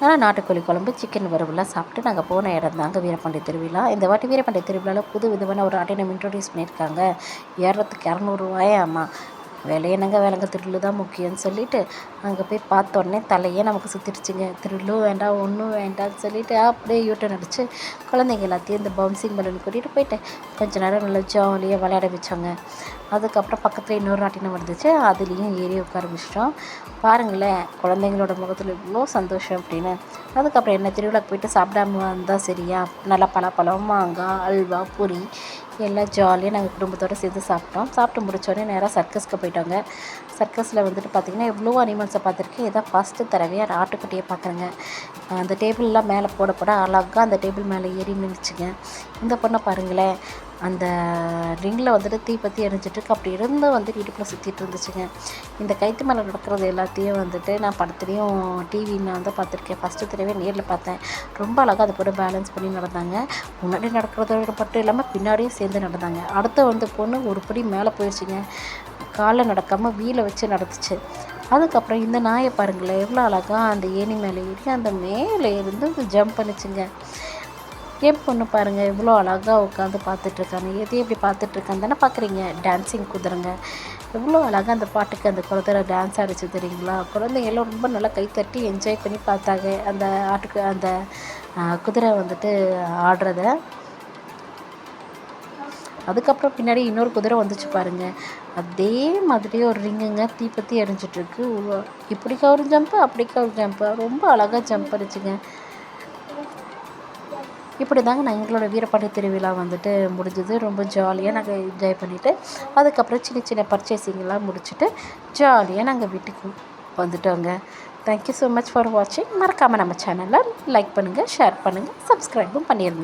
ஆனால் நாட்டுக்கோழி குழம்பு, சிக்கன் வறுவலாம் சாப்பிட்டு நாங்கள் போன இடம் தாங்க வீரபாண்டி திருவிழா. இந்த வாட்டி வீரபாண்டி திருவிழாவில் புது விதமான ஒரு ராட்டினம் இன்ட்ரடியூஸ் பண்ணியிருக்காங்க. ஏறுறதுக்கு இரநூறுவாயாம்மா. விலையனங்க விலங்கு த்ரில்லு தான் முக்கியம்னு சொல்லிட்டு அங்கே போய் பார்த்தோன்னே தலையே நமக்கு சுற்றிடுச்சுங்க. த்ரில்லும் வேண்டாம் ஒன்றும் வேண்டாம்னு சொல்லிட்டு அப்படியே யூட்டர்ன் அடித்து குழந்தைங்க எல்லாத்தையும் இந்த பவுன்சிங் பலூன் கூட்டிகிட்டு போயிட்டு கொஞ்சம் நேரம் நல்லா ஜாலியாக விளையாட வச்சோங்க. அதுக்கப்புறம் பக்கத்தில் இன்னொரு ராட்டினம் வந்துச்சு, அதுலேயும் ஏறி உட்கார வச்சிட்டோம். பாருங்களேன் குழந்தைங்களோட முகத்தில் இவ்வளோ சந்தோஷம் அப்படின்னு. அதுக்கப்புறம் என்ன திருவிழாக்கு போயிட்டு சாப்பிடாம வந்தால் சரியா, நல்லா பழம், மாங்காய், அல்வா, பூரி எல்லாம் ஜாலியாக நாங்கள் குடும்பத்தோடு சேர்ந்து சாப்பிட்டோம். சாப்பிட்டு முடித்தோடனே நேராக சர்க்கஸ்க்கு போயிட்டோங்க. சர்க்கஸில் வந்துட்டு பார்த்திங்கன்னா எவ்வளோ அனிமல்ஸை பார்த்துருக்கேன். இதான் ஃபஸ்ட்டு தடவையாக ஆட்டுக்குட்டியை பார்க்குறேங்க. அந்த டேபிள்லாம் மேலே போட அழகாக அந்த டேபிள் மேலே ஏறி நின்றுச்சுங்க. இந்த பொண்ணை பாருங்களேன், அந்த ரிங்கில் வந்துட்டு தீப்பற்றி எரிஞ்சிட்ருக்கு. அப்படி இருந்து வந்துட்டு இடுப்பில் சுற்றிட்டு இருந்துச்சுங்க. இந்த கைத்து மேலே நடக்கிறது எல்லாத்தையும் வந்துட்டு நான் படத்துலேயும் டிவியில் வந்து பார்த்துருக்கேன். ஃபஸ்ட்டு தடவை நேரில் பார்த்தேன். ரொம்ப அழகாக அதை போட்டு பேலன்ஸ் பண்ணி நடந்தாங்க. முன்னாடி நடக்கிறதோட மட்டும் இல்லாமல் பின்னாடியும் சேர்ந்து நடந்தாங்க. அடுத்து வந்து பொண்ணு ஒரு படி மேலே போயிடுச்சுங்க. காலில் நடக்காமல் வீலை வச்சு நடந்துச்சு. அதுக்கப்புறம் இந்த நாயை பாருங்களேன், எவ்வளோ அழகாக அந்த ஏணி மேலே ஏறி அந்த மேலே இருந்து ஜம்ப் பண்ணிச்சுங்க. என் பொண்ணு பாருங்கள் எவ்வளோ அழகாக உட்காந்து பார்த்துட்ருக்காங்க. எது எப்படி பார்த்துட்ருக்கான்னு தானே பார்க்குறீங்க. டான்ஸிங் குதிரைங்க, எவ்வளோ அழகாக அந்த பாட்டுக்கு அந்த குதிரை டான்ஸ் ஆடிச்சு தெரியுங்களா. குழந்தைங்க எல்லாம் ரொம்ப நல்லா கைத்தட்டி என்ஜாய் பண்ணி பார்த்தாங்க அந்த அந்த குதிரை வந்துட்டு ஆடுறத. அதுக்கப்புறம் பின்னாடி இன்னொரு குதிரை வந்துச்சு பாருங்கள். அதே மாதிரி ஒரு ரிங்குங்க தீப்பற்றி எரிஞ்சிட்ருக்கு. இப்படிக்கா ஒரு ஜம்ப்பு, அப்படிக்கா ஒரு ஜம்ப்பு, ரொம்ப அழகாக ஜம்ப் அடிச்சுங்க. இப்படி தாங்க நான் எங்களோட வீரபாண்டி திருவிழா வந்துட்டு முடிஞ்சது. ரொம்ப ஜாலியாக நாங்கள் என்ஜாய் பண்ணிவிட்டு அதுக்கப்புறம் சின்ன பர்ச்சேசிங்கெல்லாம் முடிச்சுட்டு ஜாலியாக நாங்கள் வீட்டுக்கு வந்துட்டோங்க. தேங்க்யூ ஸோ மச் ஃபார் வாட்சிங். மறக்காமல் நம்ம சேனலை லைக் பண்ணுங்கள், ஷேர் பண்ணுங்கள், சப்ஸ்கிரைபும் பண்ணிடுங்க.